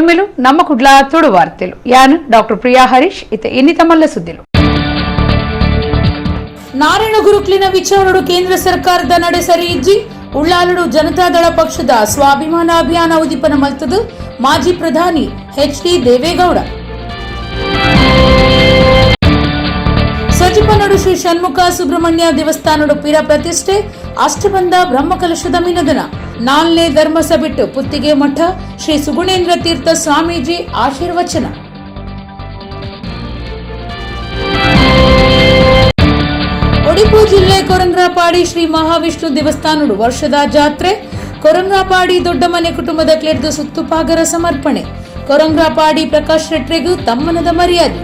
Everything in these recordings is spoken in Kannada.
కొల్మెలు నమ్మకుడ్ల తోడు వార్తలు యాన్ డాక్టర్ ಪ್ರಿಯಾ ಹರೀಶ್ ಇತೆ ಇನ್ನಿತ ಮಲ್ಲ ಸುದ್ದಿಲು ನಾರಾಯಣ ಗುರುಕ್ಲಿನ ವಿಚಾರಣೆ ಕೇಂದ್ರ ಸರ್ಕಾರದ ನಡೆ ಸರಿ ಇಜ್ಜಿ ಉಳ್ಳಾಲಡು ಜನತಾದಳ ಪಕ್ಷದ ಸ್ವಾಭಿಮಾನ ಅಭಿಯಾನ ಉದ್ದೀಪನ ಮಲ್ತದು ಮಾಜಿ ಪ್ರಧಾನಿ ಎಚ್.ಡಿ. ದೇವೇಗೌಡ ಸಜಿಪನಡು ಶ್ರೀ ಷಣ್ಮುಖ ಸುಬ್ರಹ್ಮಣ್ಯ ದೇವಸ್ಥಾನಡು ಪಿರ ಪ್ರತಿಷ್ಠೆ ಅಷ್ಟಬಂಧ ಬ್ರಹ್ಮಕಲಶದ ಮಿನದನ 4ನೇ ಧರ್ಮಸಭೆ ಪುತ್ತಿಗೆ ಮಠ ಶ್ರೀ ಸುಗುಣೇಂದ್ರ ತೀರ್ಥ ಸ್ವಾಮೀಜಿ ಆಶೀರ್ವಚನ ಒಡಿಪು ಜಿಲ್ಲೆ ಕೊರಂಗ್ರಾಪಾಡಿ ಶ್ರೀ ಮಹಾವಿಷ್ಣು ದೇವಸ್ಥಾನಡು ವರ್ಷದ ಜಾತ್ರೆ ಕೊರಂಗ್ರಾಪಾಡಿ ದೊಡ್ಡಮನೆ ಕುಟುಂಬದ ಕ್ಲೆರ್ದು ಸುತ್ತುಪಾಗರ ಸಮರ್ಪಣೆ ಕೊರಂಗ್ರಾಪಾಡಿ ಪ್ರಕಾಶ್ ಶೆಟ್ರಿಗೂ ತಮ್ಮನದ ಮರ್ಯಾದೆ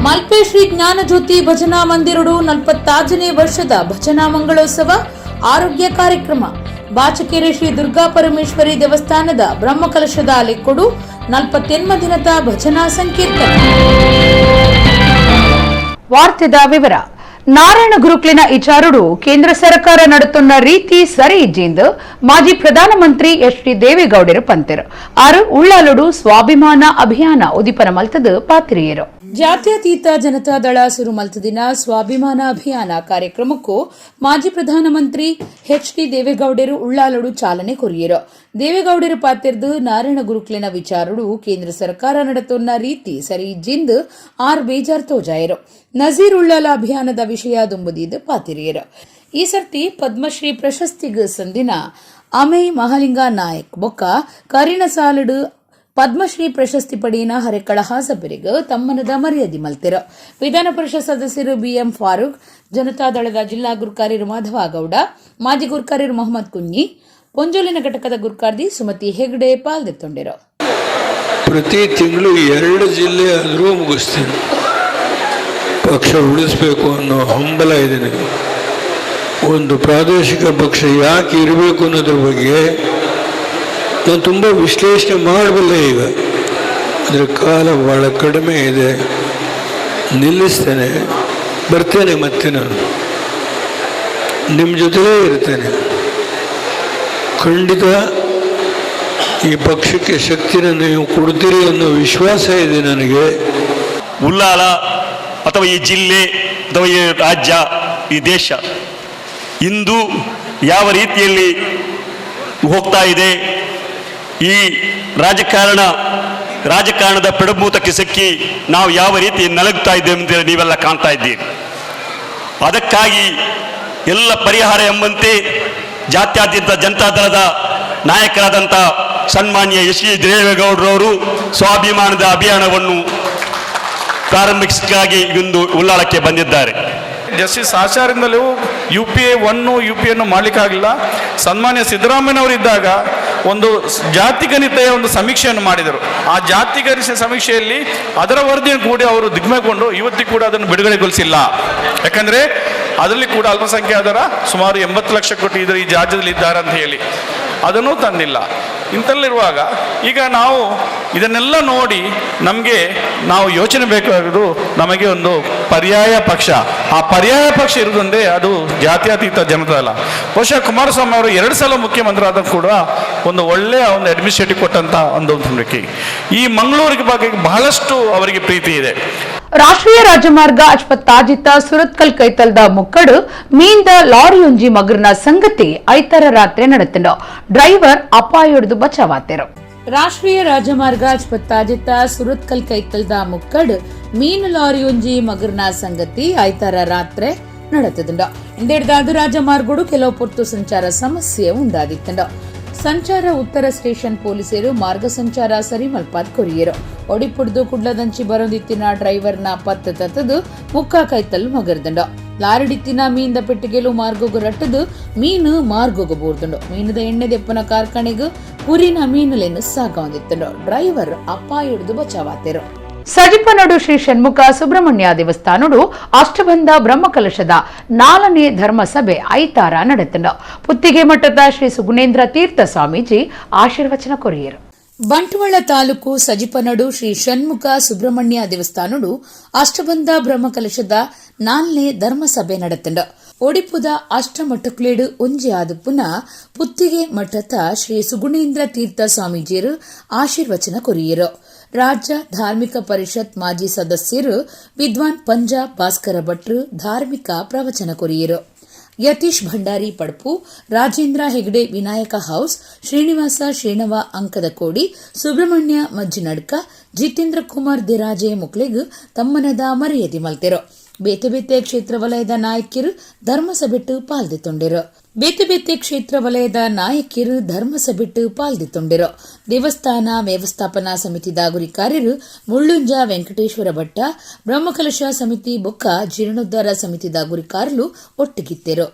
ಮಲ್ಪೆ ಶ್ರೀ ಜ್ಞಾನಜ್ಯೋತಿ ಭಜನಾ ಮಂದಿರಡು 45ನೇ ವರ್ಷದ ಭಜನಾ ಮಂಗಳೋತ್ಸವ ಆರೋಗ್ಯ ಕಾರ್ಯಕ್ರಮ ಬಾಚಕೆರೆ ಶ್ರೀ ದುರ್ಗಾ ಪರಮೇಶ್ವರಿ ದೇವಸ್ಥಾನದ ಬ್ರಹ್ಮಕಲಶದ ಲೆಕ್ಕೊಡು 48 ದಿನದ ಭಜನಾ ಸಂಕೀರ್ತನೆ ವಾರ್ತೆದ ವಿವರ ನಾರಾಯಣ ಗುರುಕ್ಲಿನ ವಿಚಾರಡು ಕೇಂದ್ರ ಸರ್ಕಾರ ನಡುತ್ತುನ್ನ ರೀತಿ ಸರಿ ಇಜ್ಜಿಂದು ಮಾಜಿ ಪ್ರಧಾನಮಂತ್ರಿ ಎಚ್.ಡಿ. ದೇವೇಗೌಡರು ಪಂತರು ಆರು ಉಳ್ಳಾಲಡು ಸ್ವಾಭಿಮಾನ ಅಭಿಯಾನ ಉದ್ದೀಪನ ಮಲ್ತದು ಪಾತ್ರಿಯರು ಜಾತ್ಯತೀತ ಜನತಾದಳ ಸುರು ಮಲ್ತದಿನ ಸ್ವಾಭಿಮಾನ ಅಭಿಯಾನ ಕಾರ್ಯಕ್ರಮಕ್ಕೂ ಮಾಜಿ ಪ್ರಧಾನಮಂತ್ರಿ ಎಚ್.ಡಿ. ದೇವೇಗೌಡರು ಉಳ್ಳಾಲಡು ಚಾಲನೆ ಕೊರಿಯರು ದೇವೇಗೌಡರು ಪಾತಿರ್ದು ನಾರಾಯಣ ಗುರುಕ್ಲಿನ ವಿಚಾರಡು ಕೇಂದ್ರ ಸರ್ಕಾರ ನಡತೊನ್ನ ರೀತಿ ಸರಿ ಇಜ್ಜಿಂದು ಆರ್ ಬೇಜಾರ್ ತೋಜಾಯರು ನಜೀರ್ ಉಳ್ಳಾಲ ಅಭಿಯಾನದ ವಿಷಯ ದುಂಬುದಿದ್ದು ಪಾತಿರಿಯರು ಈ ಸರ್ತಿ ಪದ್ಮಶ್ರೀ ಪ್ರಶಸ್ತಿಗೆ ಸಂದಿನ ಅಮೈ ಮಹಾಲಿಂಗ ನಾಯಕ್ ಬೊಕ್ಕ ಕರಿಣ ಸಾಲಡು ಪದ್ಮಶ್ರೀ ಪ್ರಶಸ್ತಿ ಪಡೆಯಿನ ಹರೆಕಳ ಹಾಸಬರಿಗೆ ತಮ್ಮನದ ಮರ್ಯಾದೆ ಮಲ್ತಿರು ವಿಧಾನ ಪರಿಷತ್ ಸದಸ್ಯರು ಬಿಎಂ ಫಾರೂಕ್ ಜನತಾದಳದ ಜಿಲ್ಲಾ ಗುರ್ಕಾರ್ಯರು ಮಾಧವ ಗೌಡ ಮಾಜಿ ಗುರ್ಕಾರ್ಯರು ಮೊಹಮ್ಮದ್ ಕುಂಜಿ ಪೊಂಜೋಲಿನ ಘಟಕದ ಗುರ್ಕಾರ್ದಿ ಸುಮತಿ ಹೆಗ್ಡೆ ಪಾಲ್ಗೊಳ್ಳಿರು ಪ್ರತಿ ತಿಂಗಳು 2 ಜಿಲ್ಲೆ ಆದರೂ ಮುಗಿಸ್ತೀನಿ ಪಕ್ಷ ಉಳಿಸಬೇಕು ಅನ್ನೋ ಹಂಬಲ ಇದೆ ನನಗೆ ಒಂದು ಪ್ರಾದೇಶಿಕ ಪಕ್ಷ ಯಾಕೆ ಇರಬೇಕು ಅನ್ನೋದ್ರ ಬಗ್ಗೆ ನಾನು ತುಂಬ ವಿಶ್ಲೇಷಣೆ ಮಾಡಬಲ್ಲೆ ಈಗ ಅದರ ಕಾಲ ಭಾಳ ಕಡಿಮೆ ಇದೆ ನಿಲ್ಲಿಸ್ತೇನೆ ಬರ್ತೇನೆ ಮತ್ತೆ ನಾನು ನಿಮ್ಮ ಜೊತೆಲೇ ಇರ್ತೇನೆ ಖಂಡಿತ ಈ ಪಕ್ಷಕ್ಕೆ ಶಕ್ತಿನ ನೀವು ಕೊಡ್ತೀರಿ ಅನ್ನೋ ವಿಶ್ವಾಸ ಇದೆ ನನಗೆ ಉಳ್ಳಾಲ ಅಥವಾ ಈ ಜಿಲ್ಲೆ ಅಥವಾ ಈ ರಾಜ್ಯ ಈ ದೇಶ ಇಂದು ಯಾವ ರೀತಿಯಲ್ಲಿ ಹೋಗ್ತಾ ಇದೆ ಈ ರಾಜಕಾರಣದ ಪೆಡಭೂತಕ್ಕೆ ಸಿಕ್ಕಿ ನಾವು ಯಾವ ರೀತಿ ನಲಗ್ತಾ ಇದ್ದೇವೆ ಅಂತ ನೀವೆಲ್ಲ ಕಾಣ್ತಾ ಇದ್ದೀರಿ ಅದಕ್ಕಾಗಿ ಎಲ್ಲ ಪರಿಹಾರ ಎಂಬಂತೆ ಜಾತ್ಯತೀತ ಜನತಾದಳದ ನಾಯಕರಾದಂಥ ಸನ್ಮಾನ್ಯ ಎಚ್.ಡಿ. ದೇವೇಗೌಡರವರು ಸ್ವಾಭಿಮಾನದ ಅಭಿಯಾನವನ್ನು ಪ್ರಾರಂಭಿಸಕ್ಕಾಗಿ ಇಂದು ಉಳ್ಳಾಲಕ್ಕೆ ಬಂದಿದ್ದಾರೆ. ಜಸ್ಟಿಸ್ ಆಚಾರ್ಯರಿಂದಲೂ UPA 1 UPA ಮಾಡಲಿಕ್ಕಾಗಲಿಲ್ಲ. ಸನ್ಮಾನ್ಯ ಸಿದ್ದರಾಮಯ್ಯನವರಿದ್ದಾಗ ಒಂದು ಜಾತಿಗಣಿತೆಯ ಒಂದು ಸಮೀಕ್ಷೆಯನ್ನು ಮಾಡಿದರು. ಆ ಜಾತಿಗಣಿತ ಸಮೀಕ್ಷೆಯಲ್ಲಿ ಅದರ ವರದಿಯನ್ನು ಕೂಡ ಅವರು ದಿಗ್ಮಗೊಂಡು ಇವತ್ತಿಗೂ ಕೂಡ ಅದನ್ನು ಬಿಡುಗಡೆಗೊಳಿಸಿಲ್ಲ. ಯಾಕಂದರೆ ಅದರಲ್ಲಿ ಕೂಡ ಅಲ್ಪಸಂಖ್ಯಾತರ ಸುಮಾರು 80 ಲಕ್ಷ ಕೋಟಿ ಇದ್ದಾರೆ ಈ ರಾಜ್ಯದಲ್ಲಿ ಇದ್ದಾರೆ ಅಂತ ಹೇಳಿ ಅದನ್ನು ತಂದಿಲ್ಲ. ಇಂಥಲ್ಲಿರುವಾಗ ಈಗ ನಾವು ಇದನ್ನೆಲ್ಲ ನೋಡಿ ನಾವು ಯೋಚನೆ ಬೇಕಾಗೋದು ನಮಗೆ ಒಂದು ಪರ್ಯಾಯ ಪಕ್ಷ. ಆ ಪರ್ಯಾಯ ಪಕ್ಷ ಇರುವುದಂದ್ರೆ ಅದು ಜಾತ್ಯತೀತ ಜನತಾದಳ. ಬಹುಶಃ ಕುಮಾರಸ್ವಾಮಿ ಅವರು 2 ಸಲ ಮುಖ್ಯಮಂತ್ರಿ ಆದಾಗ ಕೂಡ ಒಂದು ಒಳ್ಳೆಯ ಒಂದು ಅಡ್ಮಿನಿಸ್ಟ್ರೇಟಿವ್ ಕೊಟ್ಟಂತ ಒಂದು ನಂಬಿಕೆ. ಈ ಮಂಗಳೂರಿಗೆ ಬಗ್ಗೆ ಬಹಳಷ್ಟು ಅವರಿಗೆ ಪ್ರೀತಿ ಇದೆ. ರಾಷ್ಟ್ರೀಯ ರಾಜಮಾರ್ಗ ಅಜ್ಪತ್ತಾಜಿತ ಸುರತ್ಕಲ್ ಕೈತಲ್ದ ಮುಕ್ಕಡು ಮೀಂದ ಲಾರಿಯೊಂಜಿ ಮಗರ್ನ ಸಂಗತಿ ಐತರ ರಾತ್ರಿ ನಡೆತಂಡ ಡ್ರೈವರ್ ಅಪಾಯೊಡ್ದು ಬಚಾವಾತೆರು. ರಾಷ್ಟ್ರೀಯ ರಾಜಮಾರ್ಗ ಅಜ್ಪತ್ತಾಜಿತ ಸುರತ್ಕಲ್ ಕೈತಲ್ದ ಮುಕ್ಕಡು ಮೀನು ಲಾರಿಯೊಂಜಿ ಮಗರ್ನ ಸಂಗತಿ ಐತರ ರಾತ್ರಿ ನಡೆತದಂಡ ಇಂದೆಡ್ದಾದು ರಾಜಮಾರ್ಗಡು ಕೆಲವು ಪೊರ್ತು ಸಂಚಾರ ಸಮಸ್ಯೆ ಉಂಟಾದಿತ್ತಂಡ ಸಂಚಾರ ಉತ್ತರ ಸ್ಟೇಷನ್ ಪೊಲೀಸರು ಮಾರ್ಗ ಸಂಚಾರ ಸರಿ ಮಲ್ಪಾದ್ ಕೊರಿಯರು ಒಡಿಪುಡ್ದು ಕುಡ್ಲದಂಚಿ ಬರೋದಿತ್ತಿನ ಡ್ರೈವರ್ನ ಪತ್ತು ತತ್ತದು ಮುಕ್ಕ ಕೈತಲ್ ಮಗರ್ದಂಡ ಲಾರಿಡಿತ್ತಿನ ಮೀನ್ದ ಪೆಟ್ಟಿಗೆಲು ಮಾರ್ಗೋಗು ರಟ್ಟದು ಮೀನು ಮಾರ್ಗೋಗು ಬೋರ್ದುಂಡು ಮೀನದ ಎಣ್ಣೆ ದೆಪ್ಪನ ಕಾರ್ಖಾನೆಗೂ ಪುರಿನ ಮೀನುಲೆನ್ನು ಸಾಗಾವಂದಿತ್ತಂಡು ಡ್ರೈವರ್ ಅಪಾಯೊಡ್ದು ಬಚಾವಾತೆರು. ಸಜಿಪನಡು ಶ್ರೀ ಷಣ್ಮುಖ ಸುಬ್ರಹ್ಮಣ್ಯ ದೇವಸ್ಥಾನಡು ಅಷ್ಟಬಂಧ ಬ್ರಹ್ಮಕಲಶದ 4ನೇ ಧರ್ಮಸಭೆ ಐತಾರ ನಡೆತಂಡ ಪುತ್ತಿಗೆ ಮಠದ ಶ್ರೀ ಸುಗುಣೇಂದ್ರ ತೀರ್ಥ ಸ್ವಾಮೀಜಿ ಆಶೀರ್ವಚನ ಕೊರಿಯರು. ಬಂಟ್ವಾಳ ತಾಲೂಕು ಸಜಿಪನಡು ಶ್ರೀ ಷಣ್ಮುಖ ಸುಬ್ರಹ್ಮಣ್ಯ ದೇವಸ್ಥಾನಡು ಅಷ್ಟಬಂಧ ಬ್ರಹ್ಮಕಲಶದ 4ನೇ ಧರ್ಮಸಭೆ ನಡೆತಂಡ ಒಡಿಪುದ ಅಷ್ಟಮಠಕ್ಲೇಡು ಒಂಜಿ ಆದುಪ್ಪುನ ಪುತ್ತಿಗೆ ಮಠದ ಶ್ರೀ ಸುಗುಣೇಂದ್ರ ತೀರ್ಥ ಸ್ವಾಮೀಜಿಯರು ಆಶೀರ್ವಚನ ಕೊರಿಯರು. ರಾಜ್ಯ ಧಾರ್ಮಿಕ ಪರಿಷತ್ ಮಾಜಿ ಸದಸ್ಯರು ವಿದ್ವಾನ್ ಪಂಜಾಬ್ ಭಾಸ್ಕರ ಭಟ್ರು ಧಾರ್ಮಿಕ ಪ್ರವಚನ ಕೊರಿಯರು. ಯತೀಶ್ ಭಂಡಾರಿ ಪಡ್ಪು, ರಾಜೇಂದ್ರ ಹೆಗ್ಡೆ ವಿನಾಯಕ ಹೌಸ್, ಶ್ರೀನಿವಾಸ ಶ್ರೀನವ ಅಂಕದಕೋಡಿ, ಸುಬ್ರಹ್ಮಣ್ಯ ಮಜ್ಜಿನಡ್ಕ, ಜಿತೇಂದ್ರ ಕುಮಾರ್ ದಿರಾಜೆ ಮುಕ್ಲೆಗ್ ತಮ್ಮನದ ಮರ್ಯಾದೆ ಮಲ್ತೆರು. ಬೇತೆ ಬೇತೆ ಕ್ಷೇತ್ರ ವಲಯದ ನಾಯಕಿಯರು ಧರ್ಮಸಭೆಟ್ಟು ಪಾಲ್ದಿತ್ತೊಂಡಿರು. ಬೇತೆ ಬೇತೆ ಕ್ಷೇತ್ರ ವಲಯದ ನಾಯಕಿಯರು ಧರ್ಮಸಭೆಟ್ಟು ಪಾಲ್ದಿತ್ತೊಂಡಿರು. ದೇವಸ್ಥಾನ ವ್ಯವಸ್ಥಾಪನಾ ಸಮಿತಿದ ಗುರಿಕಾರ್ಯರು ಮುಳ್ಳುಂಜ ವೆಂಕಟೇಶ್ವರ ಭಟ್ಟ, ಬ್ರಹ್ಮಕಲಶ ಸಮಿತಿ ಬೊಕ್ಕ ಜೀರ್ಣೋದ್ಧಾರ ಸಮಿತಿದ ಗುರಿಕಾರರು ಒಟ್ಟಿಗಿತ್ತೆರು.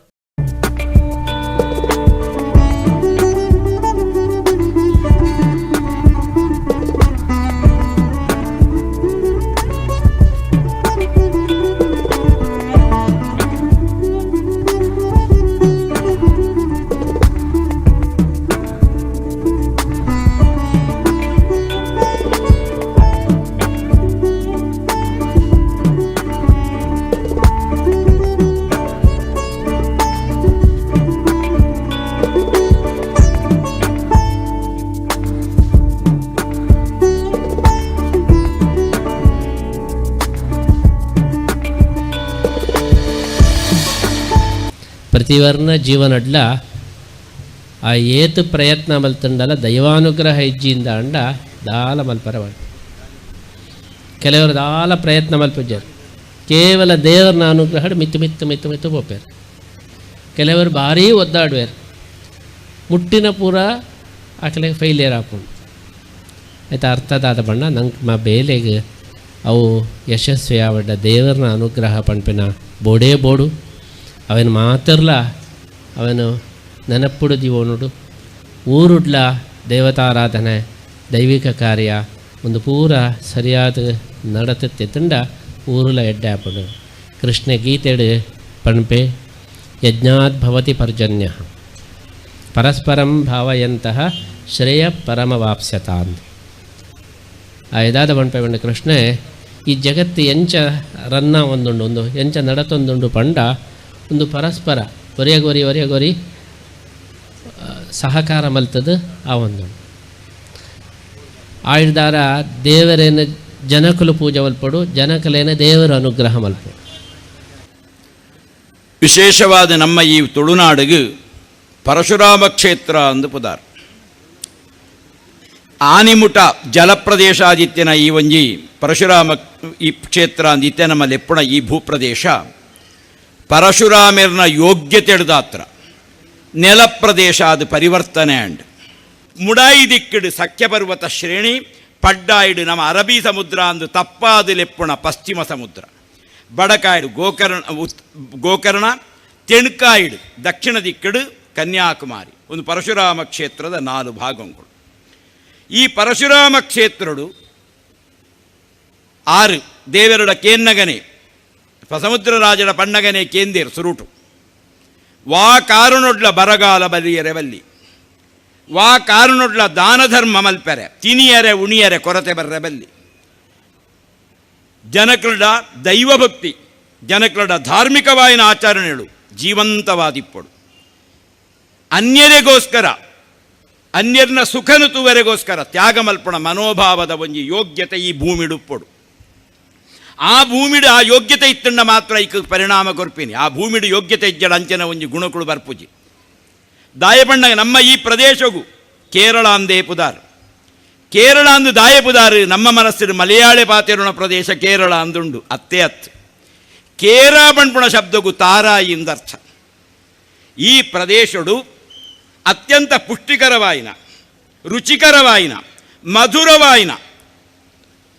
ಪ್ರತಿವರ್ಣ ಜೀವನಡ್ಲ ಆ ಏತು ಪ್ರಯತ್ನ ಮಲ್ತಂಡಲ ದೈವಾನುಗ್ರಹ ಹೆಜ್ಜಿಯಿಂದ ಅಂಡ ದಾಲ ಮಲ್ಪರವಾಡ ಕೆಲವರು ದಾಲ ಪ್ರಯತ್ನ ಮಲ್ಪಜ್ಜಾರು ಕೇವಲ ದೇವರನ ಅನುಗ್ರಹ ಮಿತ್ತು ಪೋಪ್ಯಾರ. ಕೆಲವರು ಭಾರೀ ಒದ್ದಾಡುವಾರು ಮುಟ್ಟಿನ ಪೂರ ಆಕಲೆ ಫೈಲಿಯರ್ ಹಾಕೊಂಡು ಆಯ್ತು ಅರ್ಥದಾದ ಬಣ್ಣ ನಂಗೆ ಮಾ ಬೇಲೆಗೆ ಅವು ಯಶಸ್ವಿ ಆವಡ್ಡ ದೇವರನ ಅನುಗ್ರಹ ಪಂಪಿನ ಬೋಡೇ ಬೋಡು ಅವನು ಮಾತಿರ್ಲ ಅವನು ನೆನಪುಡು ಜೀವನುಡು ಊರುಡ್ಲ ದೇವತಾರಾಧನೆ ದೈವಿಕ ಕಾರ್ಯ ಒಂದು ಪೂರ ಸರಿಯಾದ ನಡತುತ್ತಿತ್ತಂಡ ಊರುಲ ಎಡ್ಡೆ ಹಾಪಡು ಕೃಷ್ಣ ಗೀತೆಡು ಪಣಪೆ ಯಜ್ಞಾತ್ ಭವತಿ ಪರ್ಜನ್ಯ ಪರಸ್ಪರಂ ಭಾವಯಂತಹ ಶ್ರೇಯ ಪರಮವಾಪ್ಸ್ಯತಾನ್ ಆ ಯದಾದ ಪಣಪೆ ಬಂಡ ಕೃಷ್ಣ ಈ ಜಗತ್ತು ಎಂಚ ರನ್ನ ಒಂದುಂಡು ಎಂಚ ನಡತೊಂದುಂಡು ಪಂಡ ಒಂದು ಪರಸ್ಪರ ಒರೆಗೊರಿ ಸಹಕಾರ ಮಲ್ತದು ಆ ಒಂದು ಆಯ್ದಾರ ದೇವರೇನ ಜನಕುಲು ಪೂಜೆ ಮಲ್ಪಡು ಜನಕಲೇನ ದೇವರ ಅನುಗ್ರಹ ಮಲ್ಪಡು. ವಿಶೇಷವಾದ ನಮ್ಮ ಈ ತುಳುನಾಡಿಗೆ ಪರಶುರಾಮ ಕ್ಷೇತ್ರ ಅಂದು ಪುದಾರ್ ಆನಿಮುಟ ಜಲಪ್ರದೇಶಾದಿತ್ಯನ ಈ ಒಂಜಿ ಪರಶುರಾಮ ಈ ಕ್ಷೇತ್ರ ಅಂದಿತ್ಯ ನಮ್ಮ ಲೆಪ್ಪುಣ ಈ ಭೂಪ್ರದೇಶ ಪರಶುರಾಮರ್ನ ಯೋಗ್ಯತೆ ಹಿಡ್ದಾತ್ರ ನೆಲ ಪ್ರದೇಶ ಅದು ಪರಿವರ್ತನೆ ಅಂಡ್ ಮುಡಾಯಿ ದಿಕ್ಕಿಡು ಸಖ್ಯಪರ್ವತ ಶ್ರೇಣಿ ಪಡ್ಡಾಯಿಡು ನಮ್ಮ ಅರಬ್ಬಿ ಸಮುದ್ರ ಅಂದು ತಪ್ಪಾದು ಲೆಪ್ಪುಣ ಪಶ್ಚಿಮ ಸಮುದ್ರ ಬಡಕಾಯಿಡು ಗೋಕರ್ಣ ತೆಣುಕಾಯಿಡು ದಕ್ಷಿಣ ದಿಕ್ಕಿಡು ಕನ್ಯಾಕುಮಾರಿ ಒಂದು ಪರಶುರಾಮ ಕ್ಷೇತ್ರದ 4 ಭಾಗಗಳು. ಈ ಪರಶುರಾಮ ಕ್ಷೇತ್ರಡು 6 ದೇವರುಡ ಕೇನ್ನಗನೆ ಸಮುದ್ರ ರಾಜನ ಪಣ್ಣಗನೆ ಕೇಂದಿರು ಸುರುಟು ವಾ ಕಾರುನೊಡ್ಲ ಬರಗಾಲ ಬಲಿಯರೆ ಬಲ್ಲಿ ವಾ ಕಾರುನೊಡ್ಲ ದಾನ ಧರ್ಮ ಮಲ್ಪೆರೆ ತಿನಿಯರೆ ಉಣಿಯರೆ ಕೊರತೆ ಬರ್ರೆ ಬಲ್ಲಿ ಜನಕಳ ದೈವಭಕ್ತಿ ಜನಕಳ ಧಾರ್ಮಿಕವಾಯಿನ ಆಚರಣೆಗಳು ಜೀವಂತವಾದಿಪ್ಪಡು ಅನ್ಯರಿಗೋಸ್ಕರ ಅನ್ಯರ್ನ ಸುಖನುತುವರೆಗೋಸ್ಕರ ತ್ಯಾಗ ಮಲ್ಪಣ ಮನೋಭಾವದ ಒಂಜಿ ಯೋಗ್ಯತೆ ಈ ಭೂಮಿಡುಪ್ಪಡು. ಆ ಭೂಮಿಡು ಆ ಯೋಗ್ಯತೆ ಇತ್ತಂಡ ಮಾತ್ರ ಈಕ ಪರಿಣಾಮ ಕೊರ್ಪಿನಿ ಆ ಭೂಮಿಡು ಯೋಗ್ಯತೆ ಇಜ್ಜಡ ಅಂಚನ ಒಂಜಿ ಗುಣಕುಳು ಬರ್ಪುಜಿ ದಾಯಪಂಡ ನಮ್ಮ ಈ ಪ್ರದೇಶಗೂ ಕೇರಳ ಅಂದೇ ಪುದಾರ್ ಕೇರಳ ಅಂದು ದಾಯ ಪುದಾರ್ ನಮ್ಮ ಮನಸ್ಸಿನ ಮಲಯಾಳಿ ಪಾತಿರುಣ ಪ್ರದೇಶ ಕೇರಳ ಅಂದುಂಡು ಅತ್ತೇ ಅತ್ತು ಕೇರ ಬಣ್ಪುಣ ಶಬ್ದಗೂ ತಾರಾಯಿ ಎಂದರ್ಥ. ಈ ಪ್ರದೇಶಡು ಅತ್ಯಂತ ಪುಷ್ಟಿಕರವಾಯಿನ ರುಚಿಕರವಾಯಿನ ಮಧುರವಾಯಿನ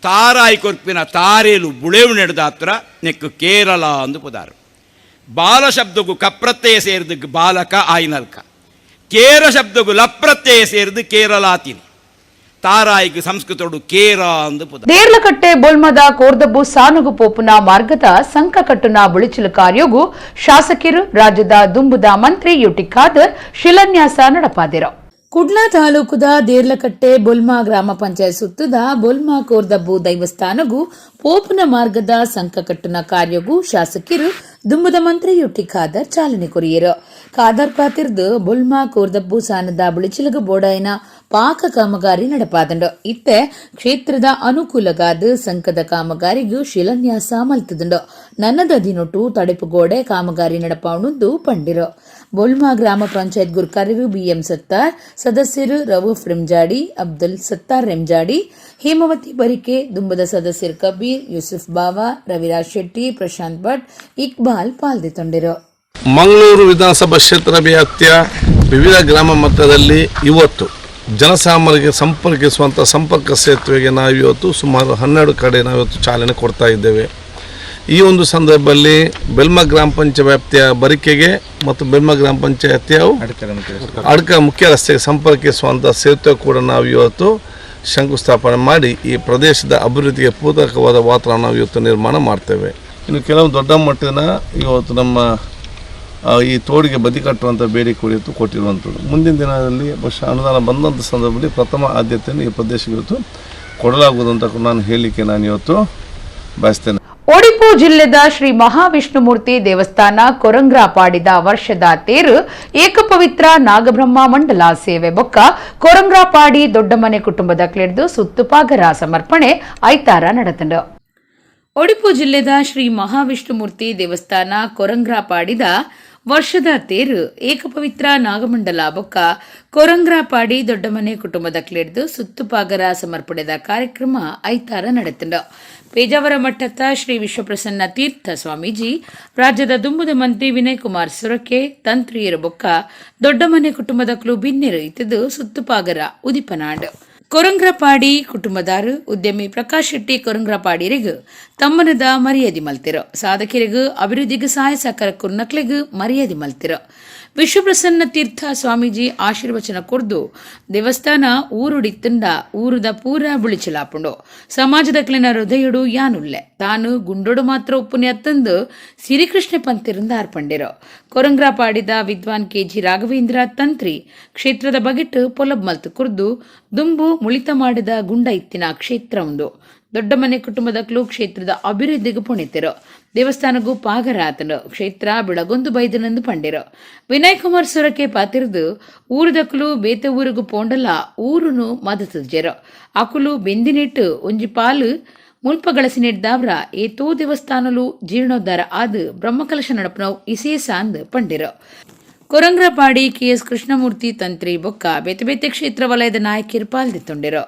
ತಾರಾಯಿ ಕೊರ್ಪಿನ ತಾರೇಲು ಬುಳೆವು ನೆಡ್ದಾತ್ರ ನೆಕ್ಕು ಕೇರಳ ಅಂದು ಪುದಾರು. ಬಾಲ ಶಬ್ದಗೂ ಕಪ್ರತ್ಯಯ ಸೇರಿದ ಬಾಲಕ ಆಯ್ನಲ್ಕ ಕೇರ ಶಬ್ದಗೂ ಲಪ್ರತ್ಯಯ ಸೇರಿದ ಕೇರಳಾತಿನಿ ತಾರಾಯಿಗೆ ಸಂಸ್ಕೃತೋಡು ಕೇರ ಅಂದು ಪುದ. ದೇರ್ಲಕಟ್ಟೆ ಬೋಲ್ಮದ ಕೋರ್ದಬ್ಬು ಸಾನುಗು ಪೋಪುನ ಮಾರ್ಗದ ಸಂಕ ಕಟ್ಟುನ ಬುಳಿಚಿಲು ಕಾರ್ಯಗೂ ಶಾಸಕರು ರಾಜ್ಯದ ದುಂಬುದ ಮಂತ್ರಿ ಯುಟಿ ಖಾದರ್ ಶಿಲಾನ್ಯಾಸ ನಡಪಾದಿರು. ಕುಡ್ಲಾ ತಾಲೂಕುದ ದೇರ್ಲಕಟ್ಟೆ ಬೊಲ್ಮಾ ಗ್ರಾಮ ಪಂಚಾಯತ್ ಸುತ್ತದ ಬೊಲ್ಮಾ ಕೋರ್ದಬ್ಬು ದೈವಸ್ಥಾನಗೂ ಪೋಪನ ಮಾರ್ಗದ ಸಂಕಕಟ್ಟುನ ಕಾರ್ಯಗೂ ಶಾಸಕರು ದುಂಬದ ಮಂತ್ರಿ ಯುಟಿ ಖಾದರ್ ಚಾಲನೆ ಕೊರಿಯರು. ಖಾದರ್ ಪಾತಿರ್ದು ಬೊಲ್ಮಾ ಕೋರ್ದಬ್ಬು ಸಾನದ ಬುಳಿಚಿಲಗ ಬೋಡಾಯಿನ ಪಾಕ ಕಾಮಗಾರಿ ನಡಪಾದಂಡು. ಇತ್ತೆ ಕ್ಷೇತ್ರದ ಅನುಕೂಲಗಾದ ಸಂಕದ ಕಾಮಗಾರಿಗೂ ಶಿಲಾನ್ಯಾಸ ಮಲ್ತದುಂಡು. ನನ್ನದ ದಿನೊಟ್ಟು ತಡೆಪುಗೋಡೆ ಕಾಮಗಾರಿ ನಡಪಾವಣದ್ದು ಪಂಡಿರು. ಬೊಲ್ಮಾ ಗ್ರಾಮ ಪಂಚಾಯತ್ ಗುರ್ಕಾರರು ಬಿಎಂ ಸತ್ತಾರ್, ಸದಸ್ಯರು ರವೂಫ್ ರೆಮ್ಜಾಡಿ, ಅಬ್ದುಲ್ ಸತ್ತಾರ್ ರೆಮ್ಜಾಡಿ, ಹೇಮಾವತಿ ಬರಿಕೆ, ದುಂಬದ ಸದಸ್ಯರು ಕಬೀರ್, ಯೂಸುಫ್ ಬಾವಾ, ರವಿರಾಜ್ ಶೆಟ್ಟಿ, ಪ್ರಶಾಂತ್ ಭಟ್, ಇಕ್ಬಾಲ್ ಪಾಲ್ಗೊಂಡಿರು. ಮಂಗಳೂರು ವಿಧಾನಸಭಾ ಕ್ಷೇತ್ರ ವ್ಯಾಪ್ತಿಯ ವಿವಿಧ ಗ್ರಾಮ ಮಟ್ಟದಲ್ಲಿ ಇವತ್ತು ಜನಸಾಮಾನ್ಯರಿಗೆ ಸಂಪರ್ಕಿಸುವಂಥ ಸಂಪರ್ಕ ಸೇತುವೆಗೆ ನಾವಿವತ್ತು ಸುಮಾರು 12 ಕಡೆ ನಾವಿವತ್ತು ಚಾಲನೆ ಕೊಡ್ತಾ ಇದ್ದೇವೆ. ಈ ಒಂದು ಸಂದರ್ಭದಲ್ಲಿ ಬೆಲ್ಮಾ ಗ್ರಾಮ ಪಂಚಾಯತ್ ವ್ಯಾಪ್ತಿಯ ಬರಿಕೆಗೆ ಮತ್ತು ಬೆಲ್ಮಾ ಗ್ರಾಮ ಪಂಚಾಯತಿಯ ಅಡ್ಕ ಮುಖ್ಯ ರಸ್ತೆಗೆ ಸಂಪರ್ಕಿಸುವಂಥ ಸೇತುವೆ ಕೂಡ ನಾವು ಇವತ್ತು ಶಂಕುಸ್ಥಾಪನೆ ಮಾಡಿ ಈ ಪ್ರದೇಶದ ಅಭಿವೃದ್ಧಿಗೆ ಪೂರಕವಾದ ವಾತಾವರಣ ನಾವು ಇವತ್ತು ನಿರ್ಮಾಣ ಮಾಡ್ತೇವೆ. ಇನ್ನು ಕೆಲವು ದೊಡ್ಡ ಮಟ್ಟದ ಇವತ್ತು ನಮ್ಮ ಈ ತೋಡಿಗೆ ಬದಿ ಕಟ್ಟುವಂಥ ಬೇಡಿಕೆ ಕುರಿತು ಕೊಟ್ಟಿರುವಂಥದ್ದು. ಮುಂದಿನ ದಿನದಲ್ಲಿ ಬಹುಶಃ ಅನುದಾನ ಬಂದಂಥ ಸಂದರ್ಭದಲ್ಲಿ ಪ್ರಥಮ ಆದ್ಯತೆಯನ್ನು ಈ ಪ್ರದೇಶಕ್ಕೆ ಇವತ್ತು ಕೊಡಲಾಗುವುದು ಅಂತ ನಾನು ಹೇಳಲಿಕ್ಕೆ ನಾನು ಇವತ್ತು ಬಯಸ್ತೇನೆ. ಒಡಿಪು ಜಿಲ್ಲೆದ ಶ್ರೀ ಮಹಾವಿಷ್ಣುಮೂರ್ತಿ ದೇವಸ್ಥಾನ ಕೊರಂಗ್ರಾಪಾಡಿದ ವರ್ಷದ ತೇರು ಏಕಪವಿತ್ರ ನಾಗಬ್ರಹ್ಮ ಮಂಡಲ ಸೇವೆ ಬೊಕ್ಕ ಕೊರಂಗ್ರಾಪಾಡಿ ದೊಡ್ಡಮನೆ ಕುಟುಂಬದ ಕ್ಲೆಡ್ದು ಸುತ್ತುಪಾಗರ ಸಮರ್ಪಣೆ ಐತಾರ ನಡೆದಂಡು. ಒಡಿಪು ಜಿಲ್ಲೆದ ಶ್ರೀ ಮಹಾವಿಷ್ಣುಮೂರ್ತಿ ದೇವಸ್ಥಾನ ಕೊರಂಗ್ರಾಪಾಡಿದ ವರ್ಷದ ತೇರು ಏಕಪವಿತ್ರ ನಾಗಮಂಡಲ ಬೊಕ್ಕ ಕೊರಂಗ್ರಾಪಾಡಿ ದೊಡ್ಡಮನೆ ಕುಟುಂಬದ ಕ್ಲೆಡ್ದು ಸುತ್ತುಪಾಗರ ಸಮರ್ಪಣೆದ ಕಾರ್ಯಕ್ರಮ ಐತಾರ ನಡೆತಂಡ. ಪೇಜಾವರ ಮಠದ ಶ್ರೀ ವಿಶ್ವಪ್ರಸನ್ನ ತೀರ್ಥ ಸ್ವಾಮೀಜಿ, ರಾಜ್ಯದ ದುಂಬುದ ಮಂತ್ರಿ ವಿನಯ್ ಕುಮಾರ್ ಸೊರಕೆ, ತಂತ್ರಿಯರು ಬೊಕ್ಕ ದೊಡ್ಡಮನೆ ಕುಟುಂಬದ ಕ್ಲೂ ಬಿನ್ನೆರು ಇತ್ತದು ಸುತ್ತುಪಾಗರ ಉದಿಪನಾಡ್. ಕೊರಂಗ್ರಪಾಡಿ ಕುಟುಂಬದಾರು ಉದ್ಯಮಿ ಪ್ರಕಾಶ್ ಶೆಟ್ಟಿ ಕೊರಂಗ್ರಪಾಡಿರಿಗೂ ತಮ್ಮನದ ಮರ್ಯಾದೆ ಮಲ್ತಿರೋ. ಸಾಧಕರಿಗೂ ಅಭಿವೃದ್ಧಿಗೆ ಸಹಾಯ ಸಹಕಾರ ಕುರ್ನಕ್ಲೆಗೂ ಮರ್ಯಾದೆ ಮಲ್ತಿರೋ. ವಿಶ್ವಪ್ರಸನ್ನ ತೀರ್ಥ ಸ್ವಾಮೀಜಿ ಆಶೀರ್ವಚನ ಕೊರ್ದು ದೇವಸ್ಥಾನ ಊರುಡಿತ್ತಂಡ ಊರುದ ಪೂರ ಬುಳಿಚಲಾಪುಂಡು. ಸಮಾಜದ ಕ್ಲಿನ ಹೃದಯಡು ಯಾನುಲ್ಲೆ ತಾನು ಗುಂಡೋಡು ಮಾತ್ರ ಉಪ್ಪುನೆ ಅತ್ತಂದು ಸಿರಿಕೃಷ್ಣ ಪಂತಿರಿಂದ ಅರ್ಪಂಡಿರೋ. ಕೊರಂಗ್ರಾಪಾಡಿದ ವಿದ್ವಾನ್ ಕೆಜಿ ರಾಘವೇಂದ್ರ ತಂತ್ರಿ ಕ್ಷೇತ್ರದ ಬಗೆಟ್ಟು ಪೊಲಬ್ ಮಲ್ತು ಕುರ್ದು ದುಂಬು ಮುಳಿತ ಮಾಡಿದ ಗುಂಡ ಇತ್ತಿನ ಕ್ಷೇತ್ರ ಉಂಡು. ದೊಡ್ಡಮನೆ ಕುಟುಂಬದ ಕ್ಲೂ ಕ್ಷೇತ್ರದ ಅಭಿವೃದ್ಧಿಗೂ ಪುಣಿತಿರೋ. ದೇವಸ್ಥಾನಗೂ ಪಾಗರ ಆತನು ಕ್ಷೇತ್ರ ಬೆಳಗೊಂದು ಬೈದನೆಂದು ಪಂಡಿರೋ. ವಿನಯ್ ಕುಮಾರ್ ಸೊರಕೆ ಪಾತಿರ್ದು ಊರುದಕ್ಲು ಬೇತೆ ಊರಿಗೂ ಪೋಂಡಲ ಊರುನು ಮದತಜ್ಜೆರೋ. ಅಕುಲು ಬೆಂದಿನಿಟ್ಟು ಒಂಜಿ ಪಾಲು ಮುಲ್ಪ ಗಳಸಿನಿಡ್ದಾವ್ರ ಏತೋ ದೇವಸ್ಥಾನಲು ಜೀರ್ಣೋದ್ಧಾರ ಆದು ಬ್ರಹ್ಮಕಲಶ ನಡಪನವು ಇಸೇಸ ಅಂದ್ ಪಂಡಿರೋ. ಕೊರಂಗ್ರಪಾಡಿ ಕೆಎಸ್ ಕೃಷ್ಣಮೂರ್ತಿ ತಂತ್ರಿ ಬೊಕ್ಕ ಬೇತೆ ಬೇತೆ ಕ್ಷೇತ್ರ ವಲಯದ ನಾಯಕಿರು ಪಾಲ್ದಿತ್ತೊಂಡಿರೋ.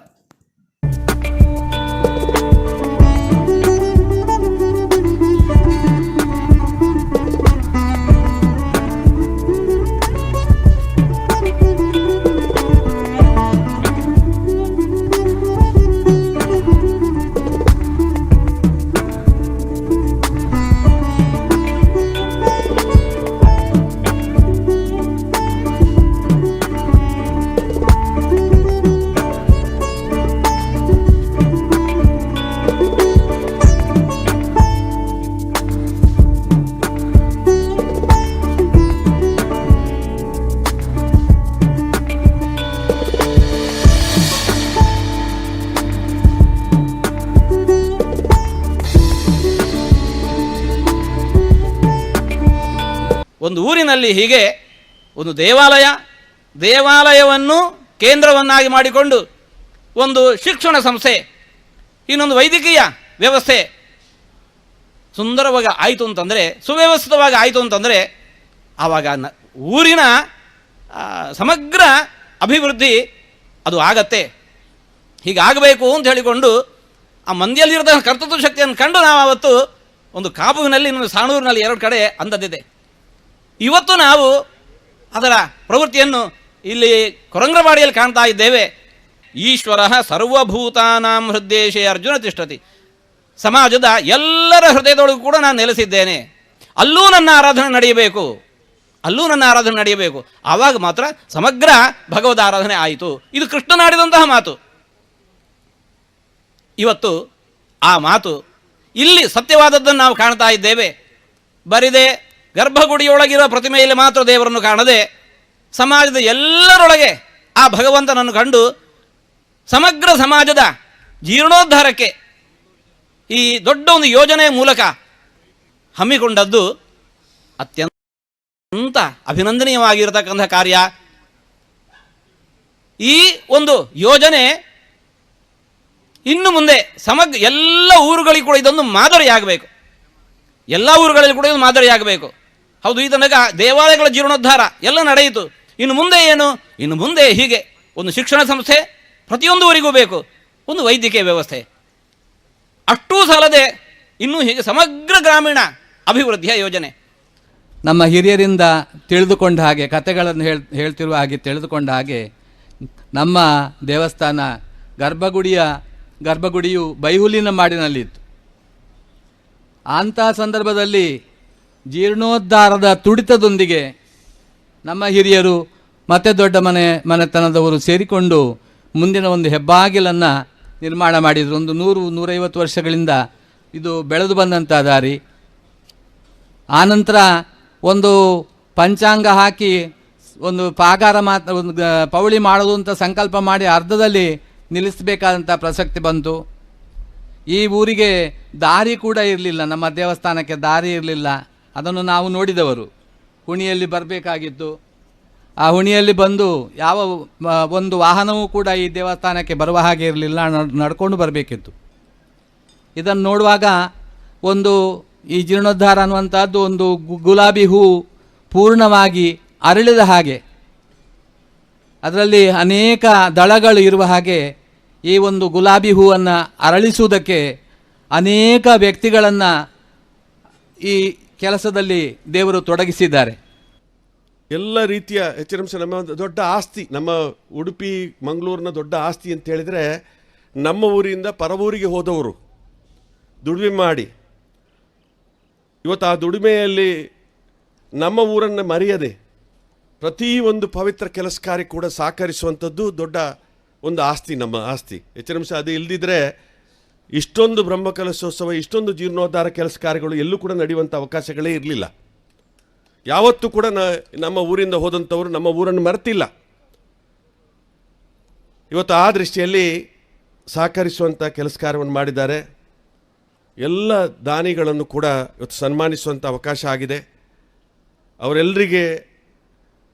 ಒಂದು ಊರಿನಲ್ಲಿ ಹೀಗೆ ಒಂದು ದೇವಾಲಯವನ್ನು ಕೇಂದ್ರವನ್ನಾಗಿ ಮಾಡಿಕೊಂಡು ಒಂದು ಶಿಕ್ಷಣ ಸಂಸ್ಥೆ, ಇನ್ನೊಂದು ವೈದ್ಯಕೀಯ ವ್ಯವಸ್ಥೆ ಸುಂದರವಾಗಿ ಆಯಿತು ಅಂತಂದರೆ, ಸುವ್ಯವಸ್ಥಿತವಾಗಿ ಆಯಿತು ಅಂತಂದರೆ ಆವಾಗ ಊರಿನ ಸಮಗ್ರ ಅಭಿವೃದ್ಧಿ ಅದು ಆಗತ್ತೆ. ಹೀಗಾಗಬೇಕು ಅಂತ ಹೇಳಿಕೊಂಡು ಆ ಮಂದಿಯಲ್ಲಿರೋ ಕರ್ತೃತ್ವ ಶಕ್ತಿಯನ್ನು ಕಂಡು ನಾವು ಅವತ್ತು ಒಂದು ಕಾಪುವಿನಲ್ಲಿ, ಇನ್ನೊಂದು ಸಾಣೂರಿನಲ್ಲಿ 2 ಕಡೆ ಅಂದದ್ದಿದೆ. ಇವತ್ತು ನಾವು ಅದರ ಪ್ರವೃತ್ತಿಯನ್ನು ಇಲ್ಲಿ ಕೊರಂಗ್ರಪಾಡಿಯಲ್ಲಿ ಕಾಣ್ತಾ ಇದ್ದೇವೆ. ಈಶ್ವರ ಸರ್ವಭೂತಾನಾಂ ಹೃದಯೇಶೇ ಅರ್ಜುನ ತಿಷ್ಠತಿ. ಸಮಾಜದ ಎಲ್ಲರ ಹೃದಯದೊಳಗೂ ಕೂಡ ನಾನು ನೆಲೆಸಿದ್ದೇನೆ. ಅಲ್ಲೂ ನನ್ನ ಆರಾಧನೆ ನಡೆಯಬೇಕು. ಆವಾಗ ಮಾತ್ರ ಸಮಗ್ರ ಭಗವದ್ ಆರಾಧನೆ ಆಯಿತು. ಇದು ಕೃಷ್ಣನಾಡಿದಂತಹ ಮಾತು. ಇವತ್ತು ಆ ಮಾತು ಇಲ್ಲಿ ಸತ್ಯವಾದದ್ದನ್ನು ನಾವು ಕಾಣ್ತಾ ಇದ್ದೇವೆ. ಬರಿದೆ ಗರ್ಭಗುಡಿಯೊಳಗಿರೋ ಪ್ರತಿಮೆಯಲ್ಲಿ ಮಾತ್ರ ದೇವರನ್ನು ಕಾಣದೆ ಸಮಾಜದ ಎಲ್ಲರೊಳಗೆ ಆ ಭಗವಂತನನ್ನು ಕಂಡು ಸಮಗ್ರ ಸಮಾಜದ ಜೀರ್ಣೋದ್ಧಾರಕ್ಕೆ ಈ ದೊಡ್ಡ ಒಂದು ಯೋಜನೆಯ ಮೂಲಕ ಹಮ್ಮಿಕೊಂಡದ್ದು ಅತ್ಯಂತ ಅಭಿನಂದನೀಯವಾಗಿರತಕ್ಕಂಥ ಕಾರ್ಯ. ಈ ಒಂದು ಯೋಜನೆ ಇನ್ನು ಮುಂದೆ ಎಲ್ಲ ಊರುಗಳಿಗೂ ಕೂಡ ಇದೊಂದು ಮಾದರಿಯಾಗಬೇಕು. ಎಲ್ಲ ಊರುಗಳಲ್ಲಿ ಕೂಡ ಇದು ಮಾದರಿಯಾಗಬೇಕು. ಹೌದು, ಈ ತನಕ ದೇವಾಲಯಗಳ ಜೀರ್ಣೋದ್ಧಾರ ಎಲ್ಲ ನಡೆಯಿತು. ಇನ್ನು ಮುಂದೆ ಏನು? ಇನ್ನು ಮುಂದೆ ಹೀಗೆ ಒಂದು ಶಿಕ್ಷಣ ಸಂಸ್ಥೆ ಪ್ರತಿಯೊಂದು ಊರಿಗೂ ಬೇಕು, ಒಂದು ವೈದ್ಯಕೀಯ ವ್ಯವಸ್ಥೆ, ಅಷ್ಟೂ ಸಾಲದೆ ಇನ್ನೂ ಹೀಗೆ ಸಮಗ್ರ ಗ್ರಾಮೀಣ ಅಭಿವೃದ್ಧಿಯ ಯೋಜನೆ. ನಮ್ಮ ಹಿರಿಯರಿಂದ ತಿಳಿದುಕೊಂಡ ಹಾಗೆ, ಕಥೆಗಳನ್ನು ಹೇಳ್ತಿರುವ ಹಾಗೆ ತಿಳಿದುಕೊಂಡ ಹಾಗೆ, ನಮ್ಮ ದೇವಸ್ಥಾನ ಗರ್ಭಗುಡಿಯು ಬೈಹುಲ್ಲಿನ ಮಾಡಿನಲ್ಲಿತ್ತು. ಅಂಥ ಸಂದರ್ಭದಲ್ಲಿ ಜೀರ್ಣೋದ್ಧಾರದ ತುಡಿತದೊಂದಿಗೆ ನಮ್ಮ ಹಿರಿಯರು ಮತ್ತು ದೊಡ್ಡ ಮನೆತನದವರು ಸೇರಿಕೊಂಡು ಮುಂದಿನ ಒಂದು ಹೆಬ್ಬಾಗಿಲನ್ನು ನಿರ್ಮಾಣ ಮಾಡಿದರು. ಒಂದು 100-150 ವರ್ಷಗಳಿಂದ ಇದು ಬೆಳೆದು ಬಂದಂಥ ದಾರಿ. ಆನಂತರ ಒಂದು ಪಂಚಾಂಗ ಹಾಕಿ ಒಂದು ಪಾಗಾರ ಒಂದು ಪೌಳಿ ಮಾಡೋದು ಅಂತ ಸಂಕಲ್ಪ ಮಾಡಿ ಅರ್ಧದಲ್ಲಿ ನಿಲ್ಲಿಸಬೇಕಾದಂಥ ಪ್ರಸಕ್ತಿ ಬಂತು. ಈ ಊರಿಗೆ ದಾರಿ ಕೂಡ ಇರಲಿಲ್ಲ, ನಮ್ಮ ದೇವಸ್ಥಾನಕ್ಕೆ ದಾರಿ ಇರಲಿಲ್ಲ. ಅದನ್ನು ನಾವು ನೋಡಿದವರು. ಹುಣಿಯಲ್ಲಿ ಬರಬೇಕಾಗಿತ್ತು. ಆ ಹುಣಿಯಲ್ಲಿ ಬಂದು ಯಾವ ಒಂದು ವಾಹನವೂ ಕೂಡ ಈ ದೇವಸ್ಥಾನಕ್ಕೆ ಬರುವ ಹಾಗೆ ಇರಲಿಲ್ಲ, ನಡ್ಕೊಂಡು ಬರಬೇಕಿತ್ತು. ಇದನ್ನು ನೋಡುವಾಗ ಈ ಜೀರ್ಣೋದ್ಧಾರ ಅನ್ನುವಂಥದ್ದು ಒಂದು ಗುಲಾಬಿ ಹೂ ಪೂರ್ಣವಾಗಿ ಅರಳಿದ ಹಾಗೆ, ಅದರಲ್ಲಿ ಅನೇಕ ದಳಗಳು ಇರುವ ಹಾಗೆ ಈ ಒಂದು ಗುಲಾಬಿ ಹೂವನ್ನು ಅರಳಿಸುವುದಕ್ಕೆ ಅನೇಕ ವ್ಯಕ್ತಿಗಳನ್ನು ಈ ಕೆಲಸದಲ್ಲಿ ದೇವರು ತೊಡಗಿಸಿದ್ದಾರೆ. ಎಲ್ಲ ರೀತಿಯ HRMC ನಮ್ಮ ದೊಡ್ಡ ಆಸ್ತಿ, ನಮ್ಮ ಉಡುಪಿ ಮಂಗಳೂರಿನ ದೊಡ್ಡ ಆಸ್ತಿ ಅಂತ ಹೇಳಿದರೆ, ನಮ್ಮ ಊರಿಂದ ಪರವೂರಿಗೆ ಹೋದವರು ದುಡಿಮೆ ಮಾಡಿ ಇವತ್ತು ಆ ದುಡಿಮೆಯಲ್ಲಿ ನಮ್ಮ ಊರನ್ನು ಮರೆಯದೆ ಪ್ರತಿಯೊಂದು ಪವಿತ್ರ ಕೆಲಸ ಕಾರ್ಯ ಕೂಡ ಸಹಕರಿಸುವಂಥದ್ದು ದೊಡ್ಡ ಒಂದು ಆಸ್ತಿ, ನಮ್ಮ ಆಸ್ತಿ HRMC. ಅದು ಇಲ್ಲದಿದ್ದರೆ ಇಷ್ಟೊಂದು ಬ್ರಹ್ಮಕಲಶೋತ್ಸವ, ಇಷ್ಟೊಂದು ಜೀರ್ಣೋದ್ಧಾರ ಕೆಲಸ ಕಾರ್ಯಗಳು ಎಲ್ಲೂ ಕೂಡ ನಡೆಯುವಂಥ ಅವಕಾಶಗಳೇ ಇರಲಿಲ್ಲ. ಯಾವತ್ತೂ ಕೂಡ ನಮ್ಮ ಊರಿಂದ ಹೋದಂಥವರು ನಮ್ಮ ಊರನ್ನು ಮರೆತಿಲ್ಲ. ಇವತ್ತು ಆ ದೃಷ್ಟಿಯಲ್ಲಿ ಸಹಕರಿಸುವಂಥ ಕೆಲಸ ಕಾರ್ಯವನ್ನು ಮಾಡಿದ್ದಾರೆ. ಎಲ್ಲ ದಾನಿಗಳನ್ನು ಕೂಡ ಇವತ್ತು ಸನ್ಮಾನಿಸುವಂಥ ಅವಕಾಶ ಆಗಿದೆ. ಅವರೆಲ್ಲರಿಗೆ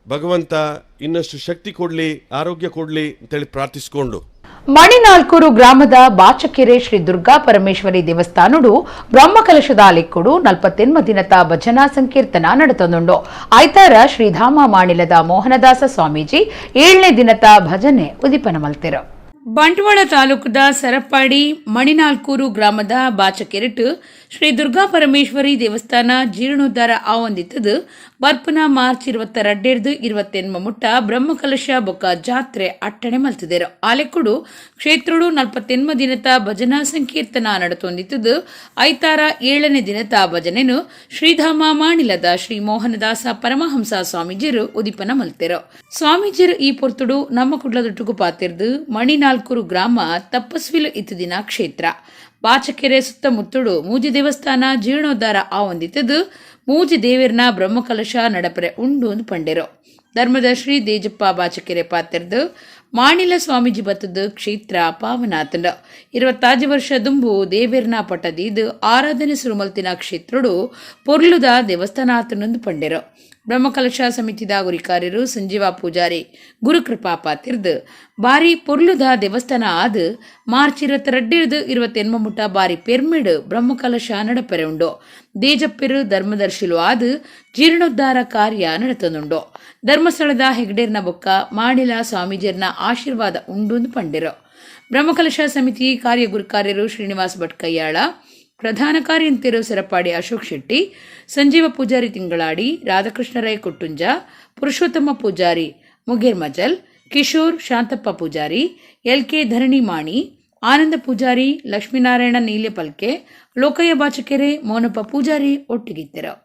ಭಗವಂತ ಇನ್ನಷ್ಟು ಶಕ್ತಿ ಕೊಡಲಿ, ಆರೋಗ್ಯ ಕೊಡಲಿ ಅಂತೇಳಿ ಪ್ರಾರ್ಥಿಸಿಕೊಂಡು, ಮಣಿನಾಲ್ಕೂರು ಗ್ರಾಮದ ಬಾಚಕೆರೆ ಶ್ರೀ ದುರ್ಗಾ ಪರಮೇಶ್ವರಿ ದೇವಸ್ಥಾನಡು ಬ್ರಹ್ಮಕಲಶದ ಲಿಕ್ಕುಡು 48 ದಿನದ ಭಜನಾ ಸಂಕೀರ್ತನ ನಡೆತೊಂದುಂಡು. ಐತಾರ ಶ್ರೀಧಾಮ ಮಾಣಿಲದ ಮೋಹನದಾಸ ಸ್ವಾಮೀಜಿ 7ನೇ ದಿನದ ಭಜನೆ ಉದಿಪನ ಮಲ್ತಿರು. ಬಂಟ್ವಾಳ ತಾಲೂಕದ ಸರಪ್ಪಾಡಿ ಮಣಿನಾಲ್ಕೂರು ಗ್ರಾಮದ ಬಾಚಕೆರೆಟ್ ಶ್ರೀ ದುರ್ಗಾ ಪರಮೇಶ್ವರಿ ದೇವಸ್ಥಾನ ಜೀರ್ಣೋದ್ಧಾರ ಆವೊಂದಿತ್ತದು ಬರ್ಪುನ ಮಾರ್ಚ್ 22-28 ಮುಟ್ಟ ಬ್ರಹ್ಮಕಲಶ ಬೊಕ್ಕ ಜಾತ್ರೆ ಅಟ್ಟಣೆ ಮಲ್ತಿದ್ದೇರು. ಆಲೆಕ್ಕುಡು ಕ್ಷೇತ್ರಡು 48 ದಿನದ ಭಜನಾ ಸಂಕೀರ್ತನ ನಡೆತೊಂದಿತ್ತದು. ಐತಾರ 7ನೇ ದಿನದ ಭಜನೆನು ಶ್ರೀಧಾಮ ಮಾಣಿಲದ ಶ್ರೀ ಮೋಹನದಾಸ ಪರಮಹಂಸ ಸ್ವಾಮೀಜಿರು ಉದಿಪನ ಮಲ್ತೆರು. ಸ್ವಾಮೀಜಿರು ಈ ಪೊರ್ತುಡು ನಮ್ಮ ಕುಡ್ಲದೊಟ್ಟುಗು ಪಾತಿರ್ದು ಮಣಿನಾಲ್ಕೂರು ಗ್ರಾಮ ತಪ್ಪಸ್ವಿಲು ಇತ್ತು ದಿನ ಕ್ಷೇತ್ರ ಬಾಚಕೆರೆ ಸುತ್ತಮುತ್ತಡು ಮೂಜಿ ದೇವಸ್ಥಾನ ಜೀರ್ಣೋದ್ಧಾರ ಆವೊಂದಿತ್ತದು. ಮೂಜಿ ದೇವರನ ಬ್ರಹ್ಮಕಲಶ ನಡಪರೆ ಉಂಡು ಒಂದು ಪಂಡೆರು. ಧರ್ಮದರ್ಶಿ ದೇಜಪ್ಪ ಬಾಚಕೆರೆ ಪಾತಿರ್ದು ಮಾಣಿಲ ಸ್ವಾಮೀಜಿ ಬತ್ತದು ಕ್ಷೇತ್ರ ಪಾವನಾತಂಡ 25 ವರ್ಷ ದುಂಬು ದೇವೇರ್ನ ಪಟ್ಟದಿದ್ದು ಆರಾಧನೆ ಸುರುಮಲ್ತಿನ ಕ್ಷೇತ್ರಡು ಪೊರ್ಲುದ ದೇವಸ್ಥಾನ ಆತನೊಂದು ಪಂಡೆರು. ಬ್ರಹ್ಮಕಲಶ ಸಮಿತಿದ ಗುರಿಕಾರ್ಯರು ಸಂಜೀವ ಪೂಜಾರಿ ಗುರುಕೃಪಾ ಪಾತಿರ್ದು ಬಾರಿ ಪೊರ್ಲುದ ದೇವಸ್ಥಾನ ಆದು ಮಾರ್ಚ್ 22-28 ಮುಟ್ಟ ಬಾರಿ ಪೆರ್ಮಿಡ್ ಬ್ರಹ್ಮಕಲಶ ನಡಪರೆ ಉಂಡು. ದೇಜಪ್ಪೆರು ಧರ್ಮದರ್ಶಿಲು ಆದು ಜೀರ್ಣೋದ್ಧಾರ ಕಾರ್ಯ ನಡೆತೊಂದುಂಡು. ಧರ್ಮಸ್ಥಳದ ಹೆಗ್ಡೇರ್ನ ಬೊಕ್ಕ ಮಾಣಿಲ ಸ್ವಾಮೀಜಿಯರ್ನ ಆಶೀರ್ವಾದ ಉಂಡು ಪಂಡೆರು. ಬ್ರಹ್ಮಕಲಶ ಸಮಿತಿ ಕಾರ್ಯ ಗುರುಕಾರ್ಯರು ಶ್ರೀನಿವಾಸ ಭಟ್ ಕಯ್ಯಾಳ, ಪ್ರಧಾನ ಕಾರ್ಯಂತಿರು ಸರಪಾಡಿ ಅಶೋಕ್ ಶೆಟ್ಟಿ, ಸಂಜೀವ ಪೂಜಾರಿ ತಿಂಗಳಾಡಿ, ರಾಧಾಕೃಷ್ಣ ರೈ ಕೊಟ್ಟುಂಜ, ಪುರುಷೋತ್ತಮ ಪೂಜಾರಿ ಮುಗೇರ್ ಮಜಲ್, ಕಿಶೋರ್ ಶಾಂತಪ್ಪ ಪೂಜಾರಿ, LK ಧರಣಿ ಮಾಣಿ, ಆನಂದ ಪೂಜಾರಿ, ಲಕ್ಷ್ಮೀನಾರಾಯಣ ನೀಲೆ ಪಲ್ಕೆ, ಲೋಕಯ್ಯ ಬಾಚಕೆರೆ, ಮೋನಪ್ಪ ಪೂಜಾರಿ ಒಟ್ಟಿಗಿದ್ದರು.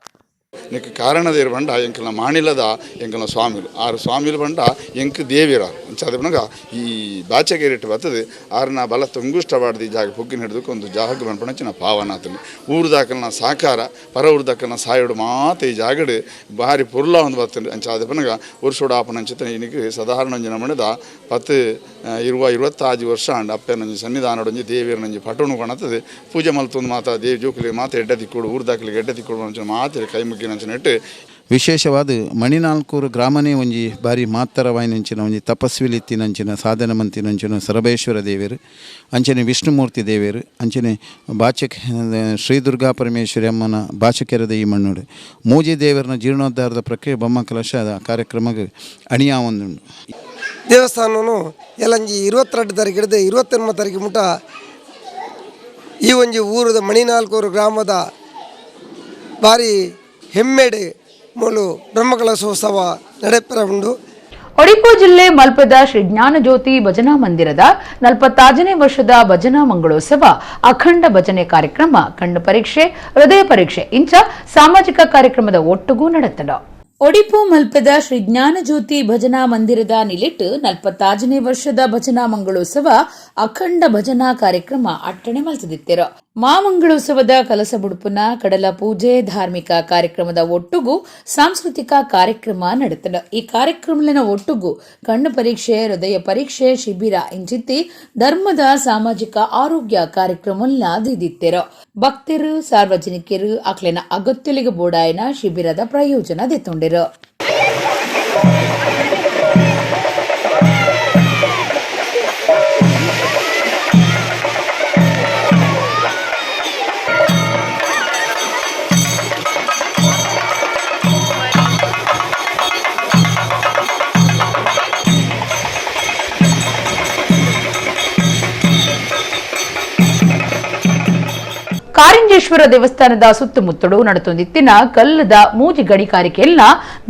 ನಿಕ್ಕೆ ಕಾರಣದೇರು ಬಂಡ ಎಂಕಲ್ನ ಮಾಣಿಲದ ಎಂಕಲ್ನ ಸ್ವಾಮಿಲು ಆರು ಸ್ವಾಮಿಲು ಬಂಡ ಎಂಕ್ ದೇವಿರ ಅಂಚಾದ ಬನಗ ಈ ಬಾಚಗೇರಿಟ್ಟು ಬರ್ತದೆ ಆರನ ಬಲ ತುಂಗುಷ್ಟವಾಡ್ದು ಈ ಜಾಗ ಪುಗ್ಗಿನ ಹಿಡಿದು ಒಂದು ಜಾಗ ಬಂಪಣಚಿನ ಪಾವನಾತನು ಊರ್ದಾಕಲ್ನ ಸಾಕಾರ ಪರ ಊರ್ದಾಕಲ್ನ ಸಾಯೋಡು ಮಾತ ಈ ಜಾಗಡು ಭಾರಿ ಪುರ್ಲ ಒಂದು ಬರ್ತದೆ ಅಂಚಾದ ಬನಗ ವರ್ಷೋಡು ಆಪನಂಚಿತ ಇನಿಗೆ ಸಾಧಾರಣ ಜನ ಮಣಿದ 20-25 ವರ್ಷ ಅಂಡ್ ಅಪ್ಪನಂಜಿ ಸನ್ನಿಧಾನಡೊಂಜಿ ದೇವಿಯರನಂಜಿ ಪಟೋಣು ಕಾಣುತ್ತದೆ ಪೂಜೆ ಮಲ್ತೊಂದು ಮಾತಾ ದೇವಿ ಜೋಕಲಿಗೆ ಮಾತು ಎಡ್ಡ ತಿಕ್ಕೊಡು ಊರ್ದಾಕಲಿಗೆ ಎಡ್ಡ ತಿಕ್ಕೊಡು ಅಂಚನೆ ಮಾತು ಕೈ ಮುಗ್ಗಿನಂಚನೆ ಇಟ್ಟು ವಿಶೇಷವಾದ ಮಣಿನಾಲ್ಕೂರು ಗ್ರಾಮನೇ ಒಂಜಿ ಬಾರಿ ಮಾತ್ತರವಾಯಿನಂಚಿನ ಒಂಜಿ ತಪಸ್ವಿಲಿತ್ತಿನಂಚಿನ ಸಾಧನ ಮಂತಿನಂಚಿನ ಸರಬೇಶ್ವರ ದೇವೇರು ಅಂಚನೆ ವಿಷ್ಣುಮೂರ್ತಿ ದೇವೇರು ಅಂಚನೆ ಬಾಚಕ ಶ್ರೀ ದುರ್ಗಾ ಪರಮೇಶ್ವರಿ ಅಮ್ಮನ ಬಾಚಕೆರದ ಈ ಮಣ್ಣುಡು ಮೂಜಿ ದೇವರನ ಜೀರ್ಣೋದ್ಧಾರದ ಪ್ರಕ್ರಿಯೆ ಬೊಮ್ಮ ಕಲಶದ ಕಾರ್ಯಕ್ರಮಕ್ಕೆ ಅಣಿಯಾವೊಂದುಂಡು ದೇವಸ್ಥಾನನು ಎಲ್ಲಂಜಿ 22 ತಾರೀಕು ಹಿಡಿದು 29 ತಾರೀಕು ಮುಟ ಈ ಒಂಜಿ ಊರದ ಮಣಿನಾಲ್ಕೂರು ಗ್ರಾಮದ ಭಾರಿ ಹೆಮ್ಮೆಡೆ ಮೂಲು ಬ್ರಹ್ಮಕಲಶೋತ್ಸವ ನಡೆಪೆರ ಉಂಡು. ಒಡಿಪಾ ಜಿಲ್ಲೆ ಮಲ್ಪದ ಶ್ರೀ ಜ್ಞಾನಜ್ಯೋತಿ ಭಜನಾ ಮಂದಿರದ 46ನೇ ವರ್ಷದ ಭಜನಾ ಮಂಗಳೋತ್ಸವ ಅಖಂಡ ಭಜನೆ ಕಾರ್ಯಕ್ರಮ ಕಣ್ಣು ಪರೀಕ್ಷೆ ಹೃದಯ ಪರೀಕ್ಷೆ ಇಂಚ ಸಾಮಾಜಿಕ ಕಾರ್ಯಕ್ರಮದ ಒಟ್ಟುಗೂ ನಡೆತಡ. ಒಡಿಪು ಮಲ್ಪದ ಶ್ರೀ ಜ್ಞಾನಜ್ಯೋತಿ ಭಜನಾ ಮಂದಿರದ ನಿಲಿಟ್ಟು 46ನೇ ವರ್ಷದ ಭಜನಾ ಮಂಗಳೋತ್ಸವ ಅಖಂಡ ಭಜನಾ ಕಾರ್ಯಕ್ರಮ ಅಟ್ಟಣೆ ಮಲ್ತದಿತ್ತೆರು. ಮಾಮಂಗಳೋತ್ಸವದ ಕಲಸ ಬುಡುಪುನ ಕಡಲ ಪೂಜೆ ಧಾರ್ಮಿಕ ಕಾರ್ಯಕ್ರಮದ ಒಟ್ಟುಗೂ ಸಾಂಸ್ಕೃತಿಕ ಕಾರ್ಯಕ್ರಮ ನಡೆತದ. ಈ ಕಾರ್ಯಕ್ರಮದ ಒಟ್ಟುಗೂ ಕಣ್ಣು ಪರೀಕ್ಷೆ ಹೃದಯ ಪರೀಕ್ಷೆ ಶಿಬಿರ ಇಂಚಿತ್ತಿ ಧರ್ಮದ ಸಾಮಾಜಿಕ ಆರೋಗ್ಯ ಕಾರ್ಯಕ್ರಮಲ್ನ ದಿದಿತ್ತೆರು. ಭಕ್ತರು ಸಾರ್ವಜನಿಕರು ಅಕ್ಲೆನ ಅಗತ್ಯಲಿಗೆ ಬೋಡಾಯನ ಶಿಬಿರದ ಪ್ರಯೋಜನ ದೆತ್ತೊಂಡಿರು. ಕಾರಿಂಜೇಶ್ವರ ದೇವಸ್ಥಾನದ ಸುತ್ತಮುತ್ತಲು ನಡತೊಂದಿತ್ತಿನ ಕಲ್ಲದ ಮೂಜಿ ಗಣಿಗಾರಿಕೆಯಲ್ಲ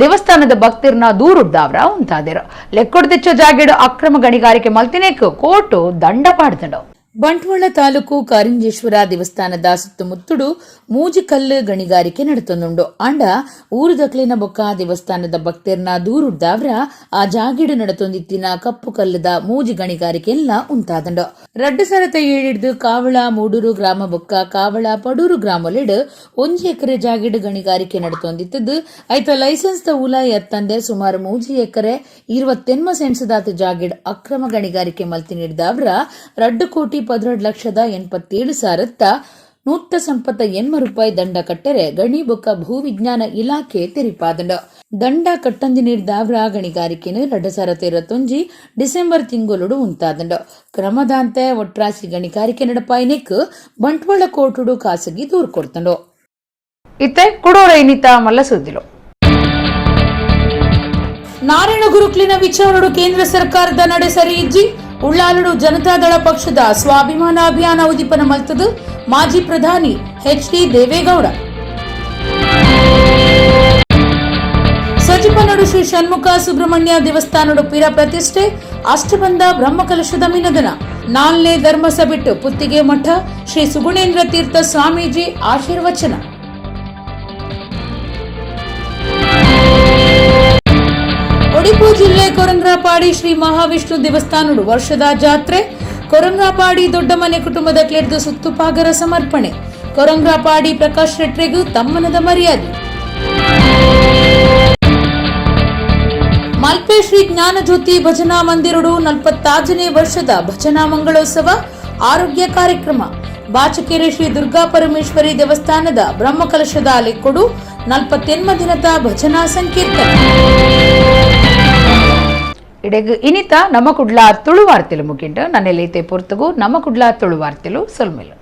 ದೇವಸ್ಥಾನದ ಭಕ್ತರನ್ನ ದೂರುಡ್ದಾವ್ರ ಉಂಟಾದರು. ಲೆಕ್ಕೊಡ್ದೆಚ್ಚ ಜಾಗೆಡು ಅಕ್ರಮ ಗಣಿಗಾರಿಕೆ ಮಲ್ತಿನೇಕ್ ಕೋರ್ಟು ದಂಡ ಪಾಡ್ದಡು. ಬಂಟ್ವಾಳ ತಾಲೂಕು ಕಾರಿಂಜೇಶ್ವರ ದೇವಸ್ಥಾನದ ಸುತ್ತಮುತ್ತಲು ಮೂಜಿಕಲ್ಲು ಗಣಿಗಾರಿಕೆ ನಡತೊಂದುಂಡು. ಅಂಡ ಊರುದಕ್ಲಿನ ಬೊಕ್ಕ ದೇವಸ್ಥಾನದ ಭಕ್ತರನ್ನ ದೂರುಡ್ದಾವ್ರ ಆ ಜಾಗಿಡು ನಡತೊಂದಿತ್ತಿನ ಕಪ್ಪು ಕಲ್ಲದ ಮೂಜಿ ಗಣಿಗಾರಿಕೆಯಲ್ಲ ಉಂಟಾದಂಡು. ರಡ್ಡು ಸರತ ಏಳಿಡ್ದು ಕಾವಳ ಮೂಡೂರು ಗ್ರಾಮ ಬೊಕ್ಕ ಕಾವಳ ಪಡೂರು ಗ್ರಾಮಲಿಡ್ 1 ಎಕರೆ ಜಾಗಿಡು ಗಣಿಗಾರಿಕೆ ನಡತೊಂದಿತ್ತದು. ಐತ ಲೈಸೆನ್ಸ್ ದ ಉಲಾಯಿ ಎತ್ತಂದೆ ಸುಮಾರು 3 ಎಕರೆ 28 ಸೆಂಟ್ಸದಾತ ಜಾಗಿಡ್ ಅಕ್ರಮ ಗಣಿಗಾರಿಕೆ ಮಲ್ತಿ ನೀಡಿದವ್ರ 2,12,87,000 180 ದಂಡ ಕಟ್ಟರೆ ಗಣಿ ಬೊಕ್ಕ ಭೂವಿಜ್ಞಾನ ಇಲಾಖೆ ತೆರಿಪಾದಂಡ. ದಂಡ ಕಟ್ಟಂದಿ ನೀಡಿದವ್ರ ಗಣಿಗಾರಿಕೆನು 2021 ಡಿಸೆಂಬರ್ ತಿಂಗಳು ಉಂಟಾದಂಡ. ಕ್ರಮದಂತೆ ಒಟ್ರಾಸಿ ಗಣಿಗಾರಿಕೆ ನಡಪಾಯಿನೆಕ್ ಬಂಟ್ವಾಳ ಕೋರ್ಟುಡು ಖಾಸಗಿ ದೂರು ಕೊಡ್ತಂಡು. ಇತ್ತೆ ಕುಡೋರ ಇನ್ನಿತ ಮಲ್ಲ ಸುದ್ದಿಲು. ನಾರಾಯಣ ಗುರುಕ್ಲಿನ ವಿಚಾರಡು ಕೇಂದ್ರ ಸರ್ಕಾರದ ನಡೆ ಸರಿ ಇಜ್ಜಿ ಉಳ್ಳಾಲಡು ಜನತಾದಳ ಪಕ್ಷದ ಸ್ವಾಭಿಮಾನ ಅಭಿಯಾನ ಉದಿಪನ ಮಲ್ತದು ಮಾಜಿ ಪ್ರಧಾನಿ ಎಚ್.ಡಿ. ದೇವೇಗೌಡ. ಸಚಿಪನಡು ಶ್ರೀ ಷಣ್ಮುಖ ಸುಬ್ರಹ್ಮಣ್ಯ ದೇವಸ್ಥಾನಡು ಪಿರ ಪ್ರತಿಷ್ಠೆ ಅಷ್ಟಬಂಧ ಬ್ರಹ್ಮಕಲಶದ ಮಿನದನ 4ನೇ ಧರ್ಮಸ ಬಿಟ್ಟು ಪುತ್ತಿಗೆ ಮಠ ಶ್ರೀ ಸುಗುಣೇಂದ್ರ ತೀರ್ಥ ಸ್ವಾಮೀಜಿ ಆಶೀರ್ವಚನ. ಒಡಿಪು ಜಿಲ್ಲೆ ಕೊರಂಗ್ರಾಪಾಡಿ ಶ್ರೀ ಮಹಾವಿಷ್ಣು ದೇವಸ್ಥಾನಡು ವರ್ಷದ ಜಾತ್ರೆ ಕೊರಂಗ್ರಾಪಾಡಿ ದೊಡ್ಡ ಮನೆ ಕುಟುಂಬದ ಕ್ಲೆರ್ದು ಸುತ್ತುಪಾಗರ ಸಮರ್ಪಣೆ. ಕೊರಂಗ್ರಾಪಾಡಿ ಪ್ರಕಾಶ್ ರೆಟ್ರೆಗೂ ತಮ್ಮನದ ಮರ್ಯಾದೆ. ಮಲ್ಪೆ ಶ್ರೀ ಜ್ಞಾನಜ್ಯೋತಿ ಭಜನಾ ಮಂದಿರಡು 46ನೇ ವರ್ಷದ ಭಜನಾ ಮಂಗಳೋತ್ಸವ ಆರೋಗ್ಯ ಕಾರ್ಯಕ್ರಮ. ಬಾಚಕೆರೆ ಶ್ರೀ ದುರ್ಗಾ ಪರಮೇಶ್ವರಿ ದೇವಸ್ಥಾನದ ಬ್ರಹ್ಮಕಲಶದ ಲೆಕ್ಕೊಡು 48 ದಿನದ ಭಜನಾ ಸಂಕೀರ್ತನ. ಇಡೆಗ್ ಇನಿತ ನಮ್ಮ ಕುಡ್ಲ ತುಳು ವಾರ್ತೆಲು ಮುಗಿಂಡು ನನ್ನೆಲ್ಲೈತೆ ಪೊರ್ತುಗು ನಮ್ಮ ಕುಡ್ಲ ತುಳು ವಾರ್ತೆಲು ಸೊಲ್ಮೆಲು.